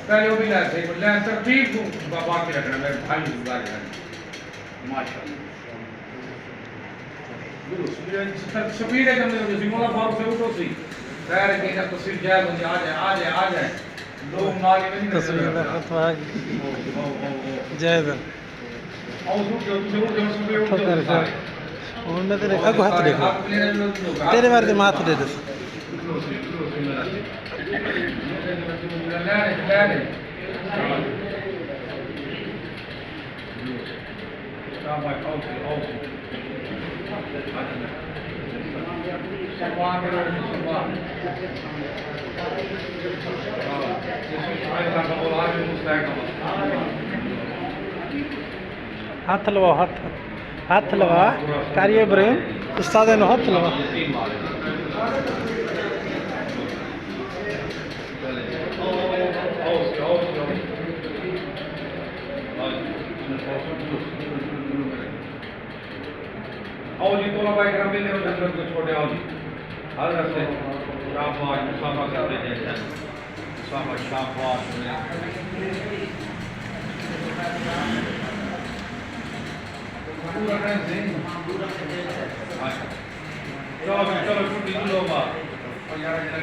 पहले वो भी लाए थे ले तरतीब को बाबा के रखना मेरे भाई गुजार है माशाल्लाह स्पीड है कम से मोला फारूक से उठो सी पैर के ना तस्वीर जाए बंदे आ जाए लोग नाली में नहीं तस्वीर में फतवा जायज़ और उठ जाओ उन्हें तेरे अगो हाथ देखो तेरे बारे में हाथ दे दे हाथ लवा हाथ लवा कार्य इब्राहिम उस्ताद ने हाथ लवा आओ जी तोला भाई करम मिलने वाले अंदर को छोड़े आओ जी हर रस्ते शाबाश मुसाफा करते हैं मुसाफा शाबाश पूरा टाइम से चलो छुट्टी लो बात और यार जरा